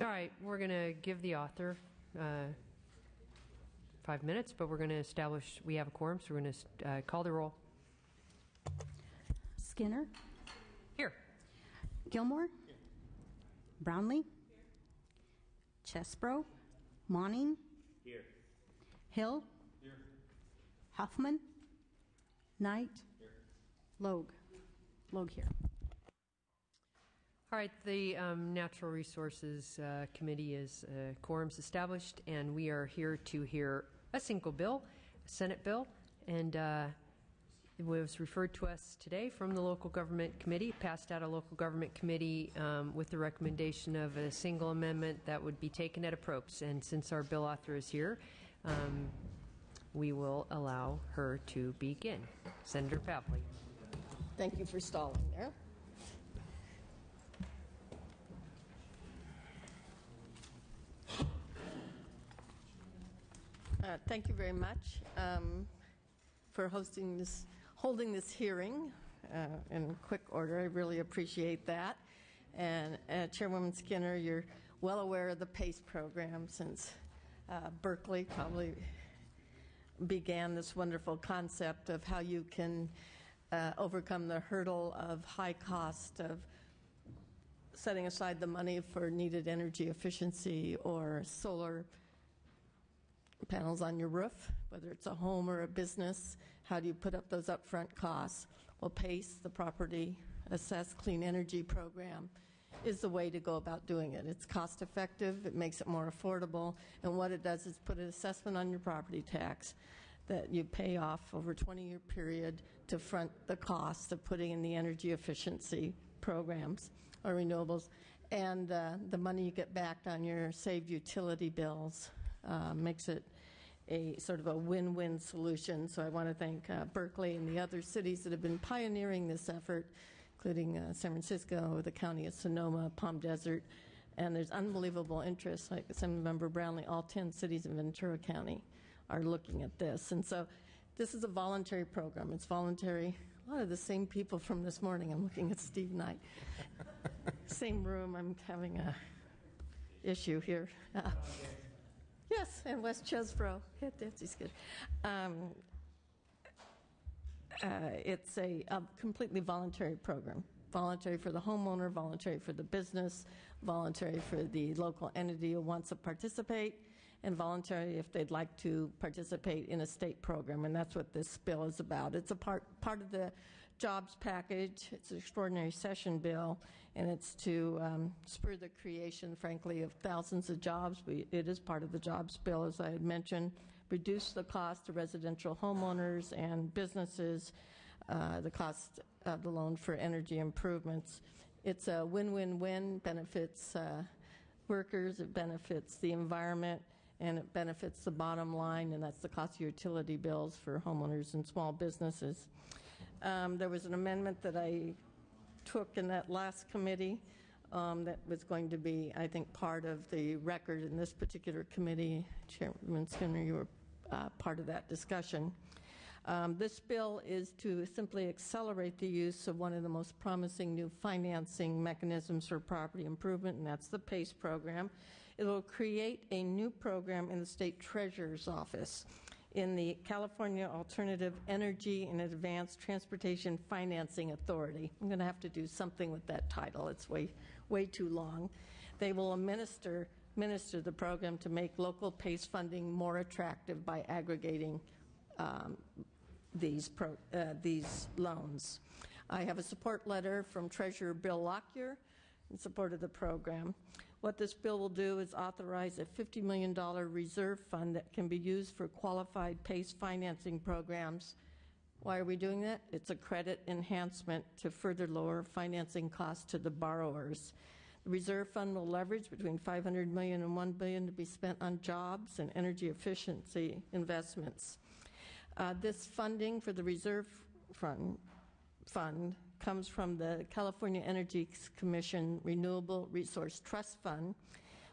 right, we're going to give the author 5 minutes, but we're going to establish we have a quorum, so we're going to call the roll. Skinner. Here. Gilmore. Here. Brownlee. Here. Chesbro. Monning. Here. Hill. Here. Huffman. Knight. Here. Logue. Logue here. All right, the Natural Resources Committee is quorum's established, and we are here to hear a single bill, a Senate bill, and it was referred to us today from the Local Government Committee, passed out a Local Government Committee with the recommendation of a single amendment that would be taken at approps. And since our bill author is here, we will allow her to begin. Senator Pavley. Thank you for stalling there. Thank you very much for holding this hearing in quick order. I really appreciate that. And Chairwoman Skinner, you're well aware of the PACE program since Berkeley probably began this wonderful concept of how you can overcome the hurdle of high cost of setting aside the money for needed energy efficiency or solar panels on your roof, whether it's a home or a business. How do you put up those upfront costs? Well, PACE, the Property Assessed Clean Energy Program, is the way to go about doing it. It's cost effective, it makes it more affordable, and what it does is put an assessment on your property tax that you pay off over a 20-year period to front the cost of putting in the energy efficiency programs or renewables, and the money you get back on your saved utility bills makes it a sort of a win-win solution. So I want to thank Berkeley and the other cities that have been pioneering this effort, including San Francisco, the county of Sonoma, Palm Desert, and there's unbelievable interest. Like Assemblymember Brownlee, all 10 cities in Ventura County are looking at this. And so this is a voluntary program. It's voluntary. A lot of the same people from this morning. I'm looking at Steve Knight. Same room. I'm having a issue here. Yes, and West Chesbro. Yeah, Dancy's good. It's a completely voluntary program. Voluntary for the homeowner, voluntary for the business, voluntary for the local entity who wants to participate, and voluntary if they'd like to participate in a state program. And that's what this bill is about. It's a part of the jobs package. It's an extraordinary session bill, and it's to spur the creation, frankly, of thousands of jobs. It is part of the jobs bill, as I had mentioned, reduce the cost to residential homeowners and businesses, the cost of the loan for energy improvements. It's a win-win-win, benefits workers, it benefits the environment, and it benefits the bottom line, and that's the cost of utility bills for homeowners and small businesses. There was an amendment that I took in that last committee that was going to be, I think, part of the record in this particular committee. Chairman Skinner, you were part of that discussion. This bill is to simply accelerate the use of one of the most promising new financing mechanisms for property improvement, and that's the PACE program. It will create a new program in the State Treasurer's Office in the California Alternative Energy and Advanced Transportation Financing Authority. I'm going to have to do something with that title. It's way too long. They will administer the program to make local PACE funding more attractive by aggregating these loans. I have a support letter from Treasurer Bill Lockyer in support of the program. What this bill will do is authorize a $50 million reserve fund that can be used for qualified PACE financing programs. Why are we doing that? It's a credit enhancement to further lower financing costs to the borrowers. The reserve fund will leverage between $500 million and $1 billion to be spent on jobs and energy efficiency investments. This funding for the reserve fund comes from the California Energy Commission Renewable Resource Trust Fund.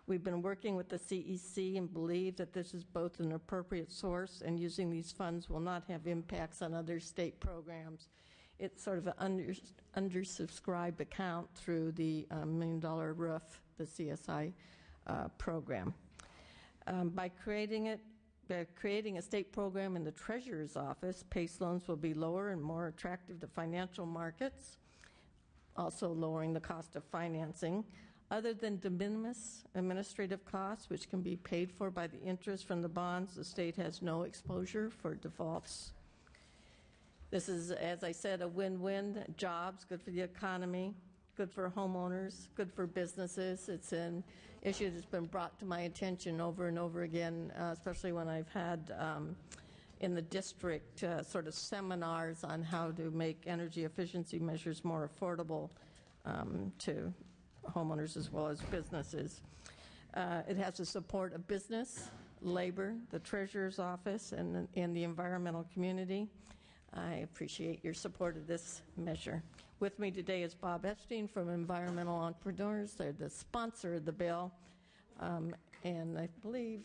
We've been working with the CEC and believe that this is both an appropriate source, and using these funds will not have impacts on other state programs. It's sort of an undersubscribed account through the $1 million roof, the CSI program. By creating a state program in the Treasurer's Office, PACE loans will be lower and more attractive to financial markets, also lowering the cost of financing. Other than de minimis administrative costs, which can be paid for by the interest from the bonds, the state has no exposure for defaults. This is, as I said, a win-win. Jobs, good for the economy, good for homeowners, good for businesses. It's an issue that's been brought to my attention over and over again, especially when I've had in the district sort of seminars on how to make energy efficiency measures more affordable to homeowners as well as businesses. It has the support of business, labor, the Treasurer's Office, and the environmental community. I appreciate your support of this measure. With me today is Bob Epstein from Environmental Entrepreneurs. They're the sponsor of the bill. And I believe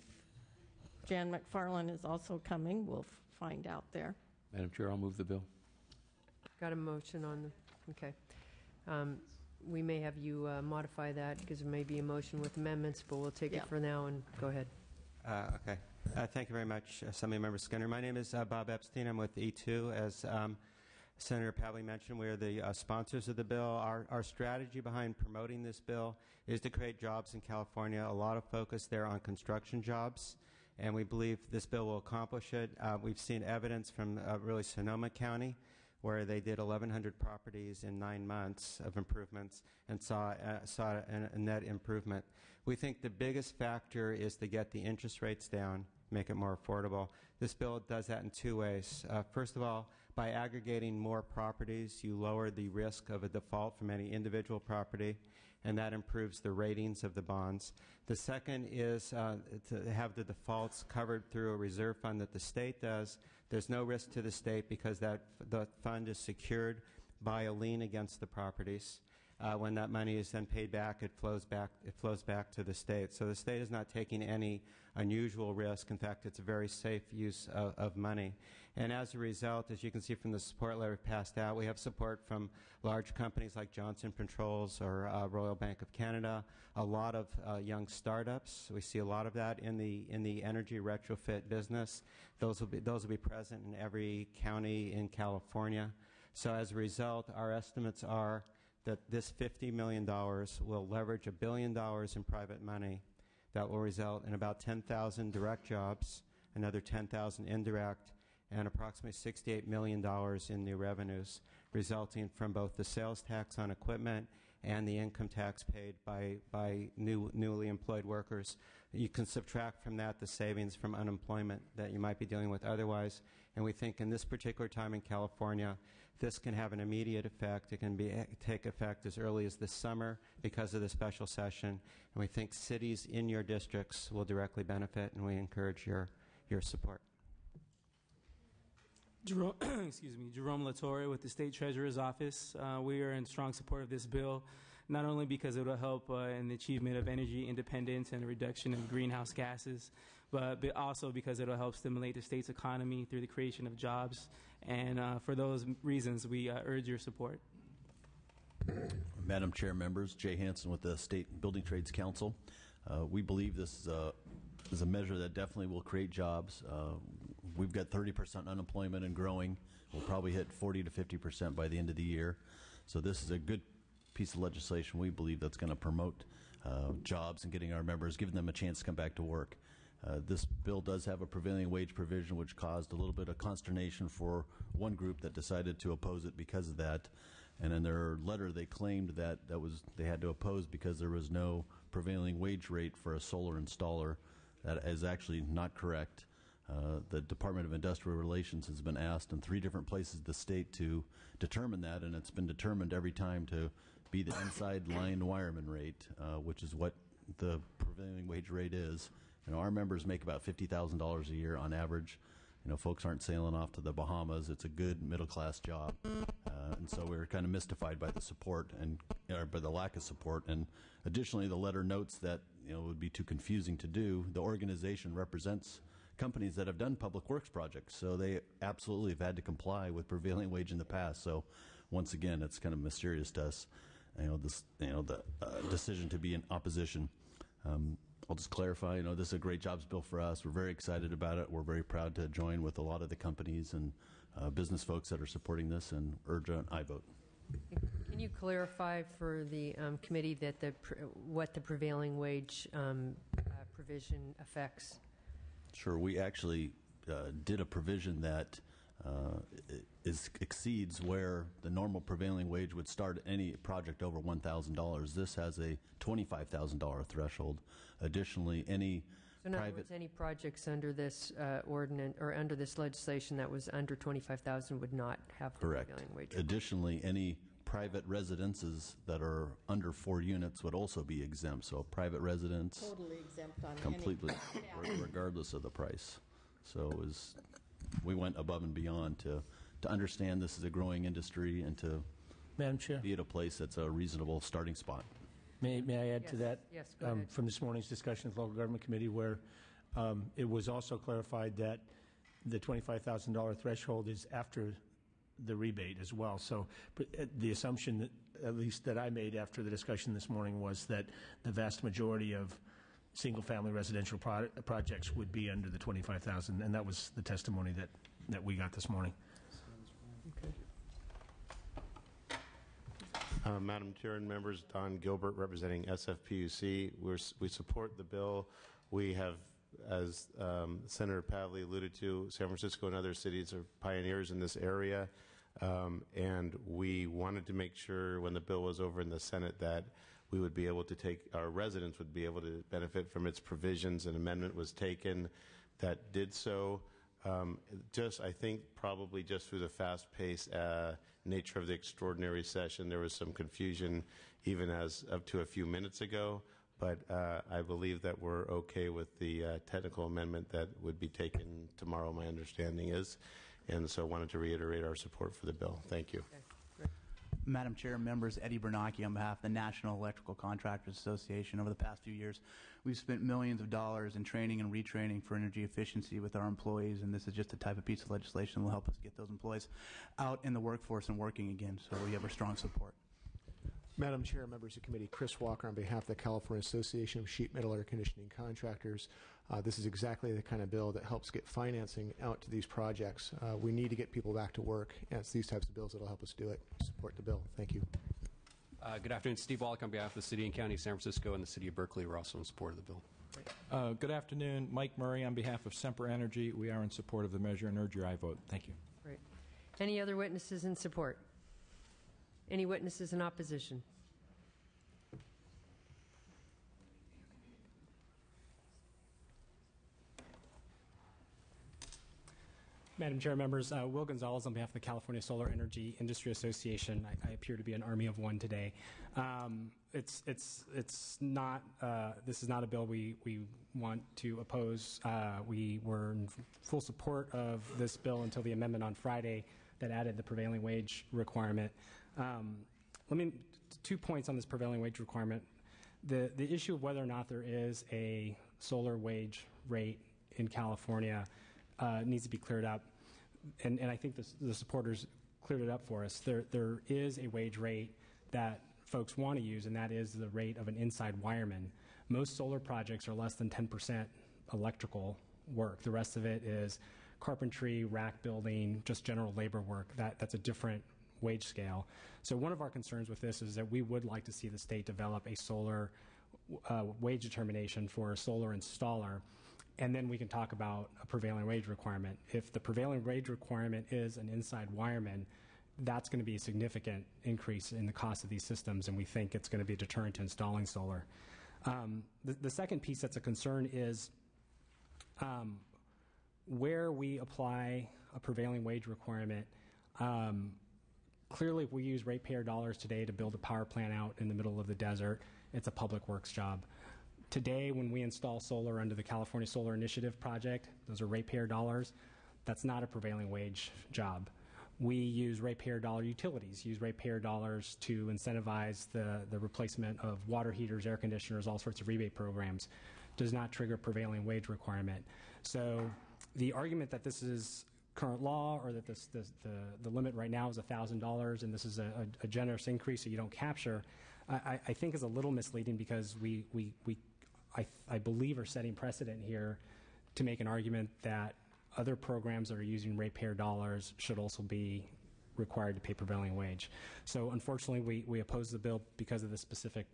Jan McFarland is also coming. We'll find out there. Madam Chair, I'll move the bill. Got a motion on the, okay. We may have you modify that because it may be a motion with amendments, but we'll take it for now and go ahead. Okay. Thank you very much, Assemblymember Skinner. My name is Bob Epstein. I'm with E2. As Senator Pavley mentioned, we are the sponsors of the bill. Our strategy behind promoting this bill is to create jobs in California. A lot of focus there on construction jobs, and we believe this bill will accomplish it. We've seen evidence from really Sonoma County, where they did 1,100 properties in 9 months of improvements and saw a net improvement. We think the biggest factor is to get the interest rates down, make it more affordable. This bill does that in 2 ways. First of all, by aggregating more properties, you lower the risk of a default from any individual property, and that improves the ratings of the bonds. The second is to have the defaults covered through a reserve fund that the state does. There's no risk to the state because the fund is secured by a lien against the properties. When that money is then paid back, it flows back to the state. So the state is not taking any unusual risk. In fact, it's a very safe use of money. And as a result, as you can see from the support letter passed out, we have support from large companies like Johnson Controls or Royal Bank of Canada, a lot of young startups. We see a lot of that in the energy retrofit business. Those will be present in every county in California. So as a result, our estimates are that this $50 million will leverage $1 billion in private money. That will result in about 10,000 direct jobs, another 10,000 indirect, and approximately $68 million in new revenues, resulting from both the sales tax on equipment and the income tax paid by newly employed workers. You can subtract from that the savings from unemployment that you might be dealing with otherwise. And we think in this particular time in California, this can have an immediate effect. It can take effect as early as this summer because of the special session. And we think cities in your districts will directly benefit, and we encourage your support. Jerome, Jerome Latore with the State Treasurer's Office. We are in strong support of this bill, not only because it will help in the achievement of energy independence and the reduction of greenhouse gases, but also because it will help stimulate the state's economy through the creation of jobs. And for those reasons, we urge your support. Madam Chair, members, Jay Hansen with the State Building Trades Council. We believe this is a measure that definitely will create jobs. We've got 30% unemployment and growing. We'll probably hit 40 to 50% by the end of the year. So this is a good piece of legislation, we believe, that's going to promote jobs and getting our members, giving them a chance to come back to work. This bill does have a prevailing wage provision, which caused a little bit of consternation for one group that decided to oppose it because of that. And in their letter, they claimed that they had to oppose because there was no prevailing wage rate for a solar installer. That is actually not correct. The Department of Industrial Relations has been asked in 3 different places in the state to determine that, and it's been determined every time to be the inside line wireman rate, which is what the prevailing wage rate is. You know, our members make about $50,000 a year on average. You know, folks aren't sailing off to the Bahamas. It's a good middle-class job. And so we were kind of mystified by the support and by the lack of support. And additionally, the letter notes that, you know, it would be too confusing to do. The organization represents companies that have done public works projects, so they absolutely have had to comply with prevailing wage in the past. So once again, it's kind of mysterious to us, the decision to be in opposition. I'll just clarify, this is a great jobs bill for us. We're very excited about it. We're very proud to join with a lot of the companies and business folks that are supporting this and urge an aye vote. Can you clarify for the committee that what the prevailing wage provision affects? Sure. We actually did a provision that exceeds where the normal prevailing wage would start any project over $1,000. This has a $25,000 threshold. Additionally, any So in other words, any projects under this ordinance or under this legislation that was under 25,000 would not have the correct. prevailing wage. Additionally, any private residences that are under 4 units would also be exempt. So private residence Totally exempt on completely, any. regardless of the price. So we went above and beyond to understand this is a growing industry and to Madam Chair, be at a place that's a reasonable starting spot. may I add to that? Yes, go ahead. From this morning's discussion of the Local Government Committee, where it was also clarified that the $25,000 threshold is after the rebate as well. So the assumption, that, at least that I made after the discussion this morning, was that the vast majority of single-family residential projects would be under the $25,000, and that was the testimony that we got this morning. Madam Chair and members, Don Gilbert representing SFPUC. We support the bill. We have, as Senator Pavley alluded to, San Francisco and other cities are pioneers in this area, and we wanted to make sure when the bill was over in the Senate that we would be able to our residents would be able to benefit from its provisions. An amendment was taken that did so. I think probably just through the fast-paced nature of the extraordinary session, there was some confusion even as up to a few minutes ago, but I believe that we're okay with the technical amendment that would be taken tomorrow, my understanding is, and so I wanted to reiterate our support for the bill. Thank you. Madam Chair, members, Eddie Bernanke on behalf of the National Electrical Contractors Association. Over the past few years, we've spent millions of dollars in training and retraining for energy efficiency with our employees, and this is just the type of piece of legislation that will help us get those employees out in the workforce and working again, so we have our strong support. Madam Chair, members of the committee, Chris Walker on behalf of the California Association of Sheet Metal Air Conditioning Contractors. This is exactly the kind of bill that helps get financing out to these projects. We need to get people back to work, and it's these types of bills that will help us do it. Support the bill. Thank you. Good afternoon. Steve Wallach on behalf of the City and County of San Francisco and the City of Berkeley. We're also in support of the bill. Good afternoon. Mike Murray on behalf of Semper Energy. We are in support of the measure and urge your aye vote. Thank you. Great. Any other witnesses in support? Any witnesses in opposition? Madam Chair, members, Will Gonzalez on behalf of the California Solar Energy Industry Association. I appear to be an army of one today. It's not. This is not a bill we want to oppose. We were in full support of this bill until the amendment on Friday that added the prevailing wage requirement. 2 points on this prevailing wage requirement. The issue of whether or not there is a solar wage rate in California needs to be cleared up, and I think the supporters cleared it up for us. There is a wage rate that folks want to use, and that is the rate of an inside wireman. Most solar projects are less than 10% electrical work. The rest of it is carpentry, rack building, just general labor work. That's a different wage scale. So one of our concerns with this is that we would like to see the state develop a solar wage determination for a solar installer, and then we can talk about a prevailing wage requirement. If the prevailing wage requirement is an inside wireman, that's going to be a significant increase in the cost of these systems, and we think it's going to be a deterrent to installing solar. The second piece that's a concern is where we apply a prevailing wage requirement. Clearly, if we use ratepayer dollars today to build a power plant out in the middle of the desert, it's a public works job. Today, when we install solar under the California Solar Initiative project, those are ratepayer dollars. That's not a prevailing wage job. We use ratepayer dollar utilities, use ratepayer dollars to incentivize the replacement of water heaters, air conditioners, all sorts of rebate programs. Does not trigger prevailing wage requirement. So the argument that this is current law, or that the limit right now is $1,000 and this is a generous increase so you don't capture, I think is a little misleading, because we I believe, are setting precedent here to make an argument that other programs that are using ratepayer dollars should also be required to pay prevailing wage. So unfortunately, we oppose the bill because of this specific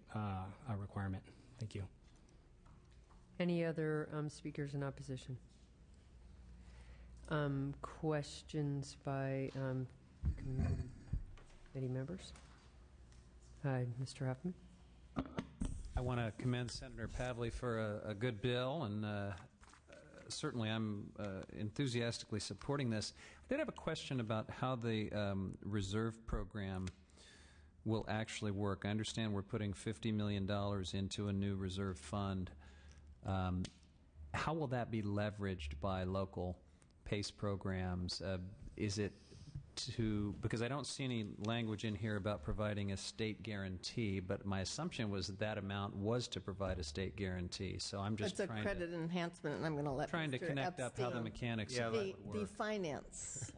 requirement. Thank you. Any other speakers in opposition? Questions by committee members? Hi, Mr. Huffman. I want to commend Senator Pavley for a good bill, and certainly I'm enthusiastically supporting this. I did have a question about how the reserve program will actually work. I understand we're putting $50 million into a new reserve fund. How will that be leveraged by local PACE programs? Is it because I don't see any language in here about providing a state guarantee, but my assumption was that amount was to provide a state guarantee. So I'm just it's a credit enhancement, and I'm going to let trying to connect up how the mechanics of that would work. The finance.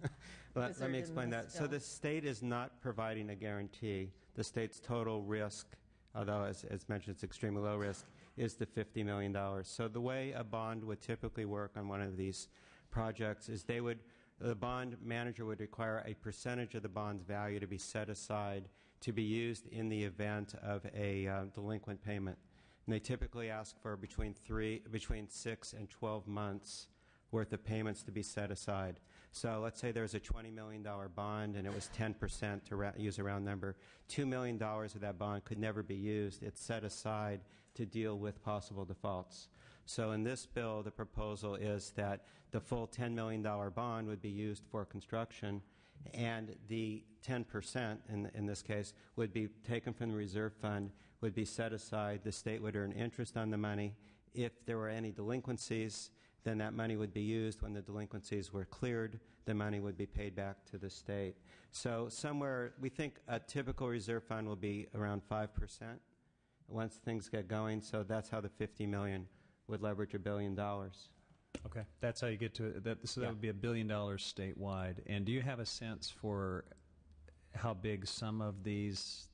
Let me explain that. So the state is not providing a guarantee. The state's total risk, although as mentioned it's extremely low risk, is the $50 million. So the way a bond would typically work on one of these projects is the bond manager would require a percentage of the bond's value to be set aside to be used in the event of a delinquent payment. And they typically ask for between 6 and 12 months worth of payments to be set aside. So let's say there's a $20 million bond and it was 10%, to use a round number. $2 million of that bond could never be used. It's set aside to deal with possible defaults. So in this bill, the proposal is that the full $10 million bond would be used for construction, and the 10% in this case would be taken from the reserve fund, would be set aside. The state would earn interest on the money. If there were any delinquencies, then that money would be used. When the delinquencies were cleared, the money would be paid back to the state. So somewhere, we think a typical reserve fund will be around 5% once things get going. So that's how the $50 million would leverage $1 billion. Okay, that's how you get to that. So that would be $1 billion statewide. And do you have a sense for how big some of these?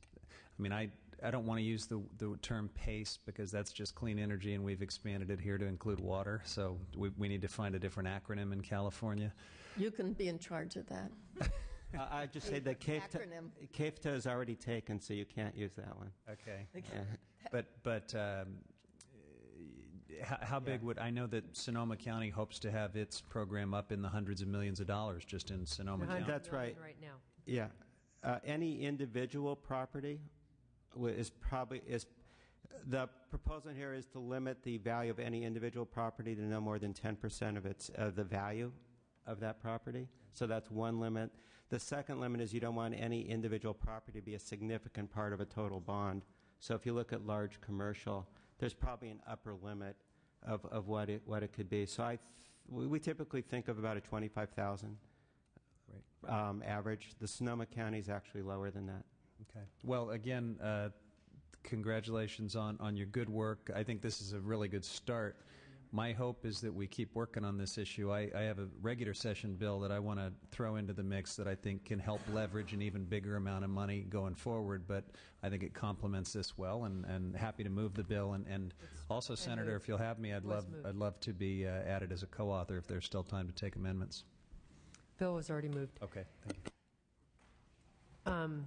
I mean, I don't want to use the term PACE because that's just clean energy, and we've expanded it here to include water. So we need to find a different acronym in California. You can be in charge of that. I just say that CAFTA is already taken, so you can't use that one. Okay. But how big would, I know that Sonoma County hopes to have its program up in the hundreds of millions of dollars just in Sonoma County. That's right. Right now. Yeah. Any individual property is the proposal here is to limit the value of any individual property to no more than 10% of the value of that property. So that's one limit. The second limit is you don't want any individual property to be a significant part of a total bond. So if you look at large commercial, there's probably an upper limit of what it could be. So we typically think of about a 25,000 average. The Sonoma County is actually lower than that. Okay. Well, again, congratulations on your good work. I think this is a really good start. My hope is that we keep working on this issue. I have a regular session bill that I want to throw into the mix that I think can help leverage an even bigger amount of money going forward, but I think it complements this well, and happy to move the bill. And also, Senator, if you'll have me, I'd love to be added as a co-author if there's still time to take amendments. Bill was already moved. Okay, thank you.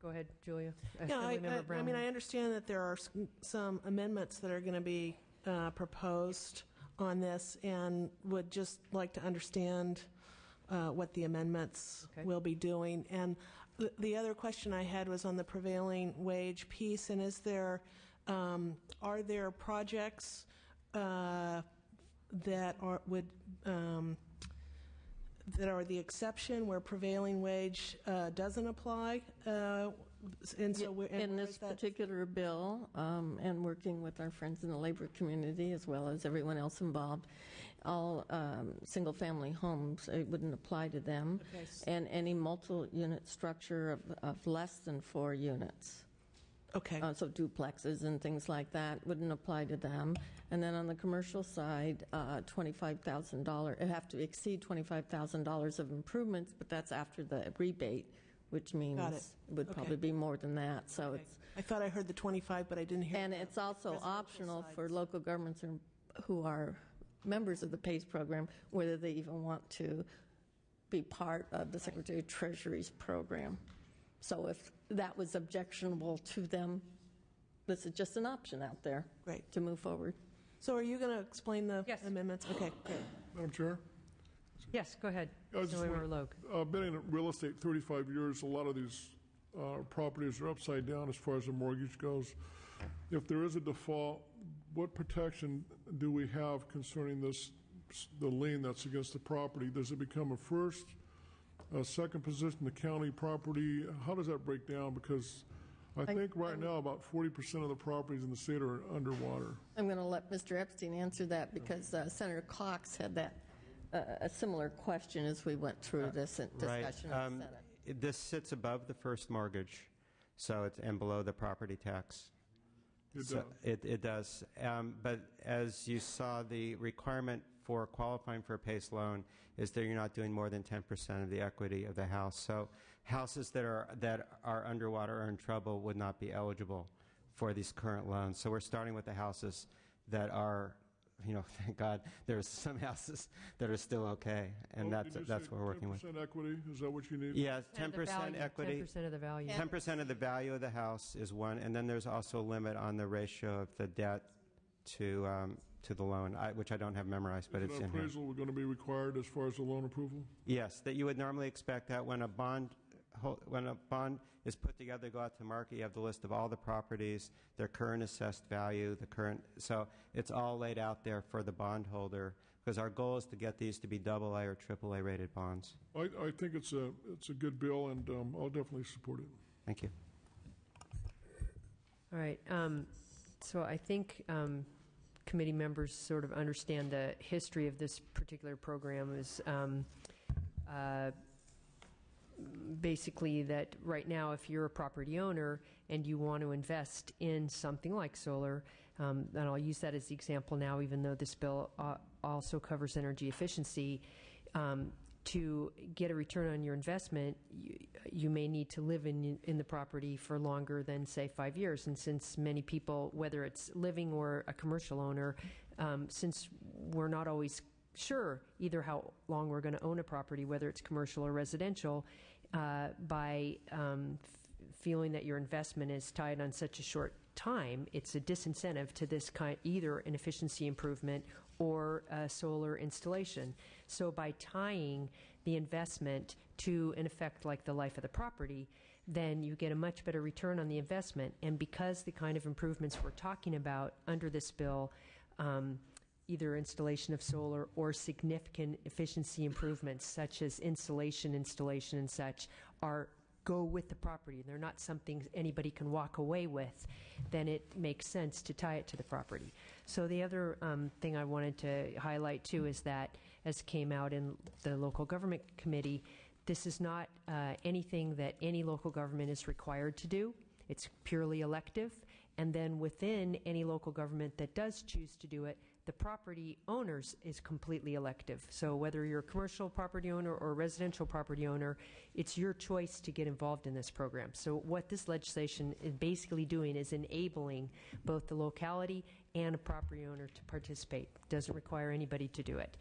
Go ahead, Julia. Yeah, I mean, I understand that there are some amendments that are going to be proposed on this, and would just like to understand what the amendments will be doing. And the other question I had was on the prevailing wage piece, and is there, are there projects that are the exception where prevailing wage doesn't apply? And so in this particular bill, and working with our friends in the labor community as well as everyone else involved, all single-family homes, it wouldn't apply to them, and any multi-unit structure of less than 4 units. Okay. So duplexes and things like that wouldn't apply to them. And then on the commercial side, $25,000, it have to exceed $25,000 of improvements, but that's after the rebate, which means it would probably be more than that. So it's I thought I heard the 25, but I didn't hear. And the it's also residential optional sides. for local governments who are members of the PACE program, whether they even want to be part of the Secretary of Treasury's program. So if that was objectionable to them, this is just an option out there to move forward. So are you going to explain the amendments? Okay, great. Madam Chair? Yes, go ahead. Councilmember Logue. I've been in real estate 35 years. A lot of these properties are upside down as far as the mortgage goes. If there is a default, what protection do we have concerning this, the lien that's against the property? Does it become a first, a second position, the county property? How does that break down? Because I think right now about 40% of the properties in the state are underwater. I'm going to let Mr. Epstein answer that because Senator Cox had that a similar question as we went through this discussion in the Senate. This sits above the first mortgage, so it's and below the property tax. It does. But as you saw, the requirement for qualifying for a PACE loan is that you're not doing more than 10% of the equity of the house. So houses that are underwater or in trouble would not be eligible for these current loans. So we're starting with the houses that are, thank God, there's some houses that are still okay, and that's what we're working with. 10% equity, is that what you need? Yeah, 10% equity. 10% of the value. 10% of the value of the house is one, and then there's also a limit on the ratio of the debt to the loan, which I don't have memorized, but it's in here. Appraisal going to be required as far as the loan approval? Yes, that you would normally expect that when a bond is put together, go out to market, you have the list of all the properties, their current assessed value, so it's all laid out there for the bondholder, because our goal is to get these to be AA or AAA rated bonds. I think it's a good bill, and I'll definitely support it. Thank you. All right. So I think committee members sort of understand the history of this particular program is basically that right now, if you're a property owner and you want to invest in something like solar, and I'll use that as the example now, even though this bill also covers energy efficiency, to get a return on your investment, you may need to live in the property for longer than, say, 5 years. And since many people, whether it's living or a commercial owner, since we're not always sure either how long we're going to own a property, whether it's commercial or residential, by feeling that your investment is tied on such a short time, it's a disincentive to this kind, either an efficiency improvement or a solar installation. So by tying the investment to an effect like the life of the property, then you get a much better return on the investment. And because the kind of improvements we're talking about under this bill, either installation of solar or significant efficiency improvements such as insulation installation and such go with the property. They're not something anybody can walk away with. Then it makes sense to tie it to the property. So the other thing I wanted to highlight too is that, as came out in the local government committee, this is not anything that any local government is required to do. It's purely elective. And then within any local government that does choose to do it, the property owners is completely elective. So whether you're a commercial property owner or a residential property owner, it's your choice to get involved in this program. So what this legislation is basically doing is enabling both the locality and a property owner to participate. It doesn't require anybody to do it.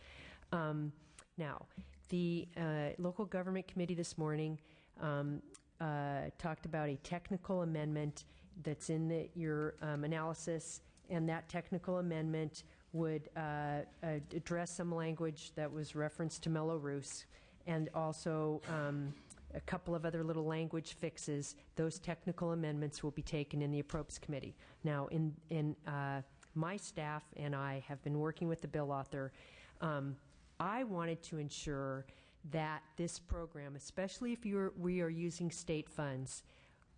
Now, the local government committee this morning talked about a technical amendment that's in your analysis, and that technical amendment would address some language that was referenced to Mello-Roos, and also a couple of other little language fixes. Those technical amendments will be taken in the Appropriates Committee. Now, in my staff and I have been working with the bill author. I wanted to ensure that this program, especially if we are using state funds,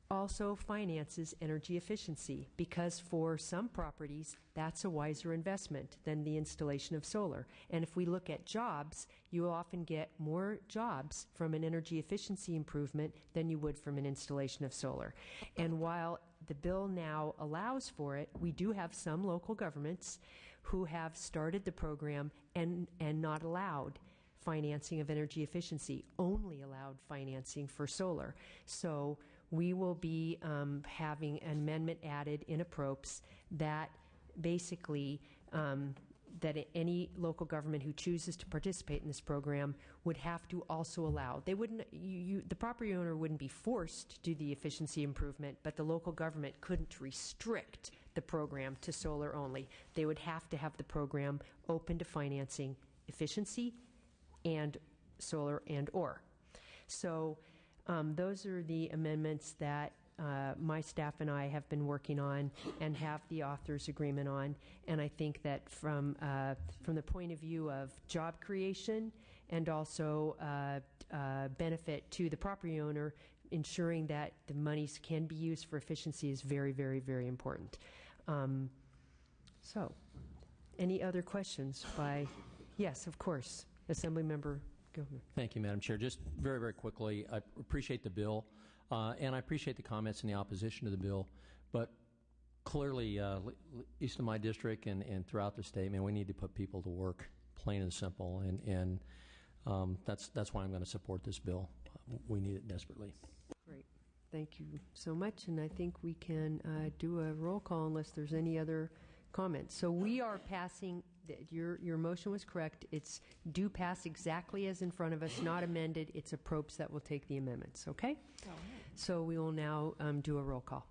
also finances energy efficiency, because for some properties that's a wiser investment than the installation of solar. And if we look at jobs, you will often get more jobs from an energy efficiency improvement than you would from an installation of solar. And while the bill now allows for it, we do have some local governments who have started the program and not allowed financing of energy efficiency, only allowed financing for solar. So we will be having an amendment added in approps that basically that any local government who chooses to participate in this program would have to also allow. They wouldn't. The property owner wouldn't be forced to do the efficiency improvement, but the local government couldn't restrict the program to solar only. They would have to have the program open to financing efficiency and solar and or. So those are the amendments that my staff and I have been working on and have the author's agreement on. And I think that from the point of view of job creation and also benefit to the property owner, ensuring that the monies can be used for efficiency is very, very, very important. So, any other questions by, yes, of course, Assemblymember Gilmer. Thank you, Madam Chair. Just very, very quickly, I appreciate the bill, and I appreciate the comments in the opposition to the bill, but clearly, east of my district and throughout the state, man, we need to put people to work, plain and simple, and that's why I'm going to support this bill. We need it desperately. Great. Thank you so much, and I think we can do a roll call unless there's any other comments. So we are passing, your motion was correct. It's do pass exactly as in front of us, not amended. It's approps that will take the amendments, okay? Oh, right. So we will now do a roll call.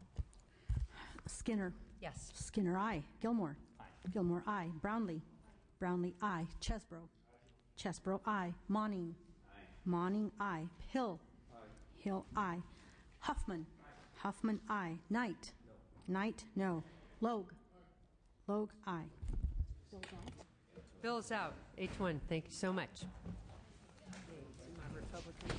Skinner. Yes. Skinner, aye. Gilmore. Aye. Gilmore, aye. Brownlee. Brownlee, aye. Chesbro. Chesbro, aye. Monning. Aye. Monning, aye. Hill. Aye. Hill, aye. Huffman. Aye. Huffman, aye. Knight. No. Knight, no. Logue. Aye. Logue, aye. Bill is out. 8-1. Thank you so much. My Republican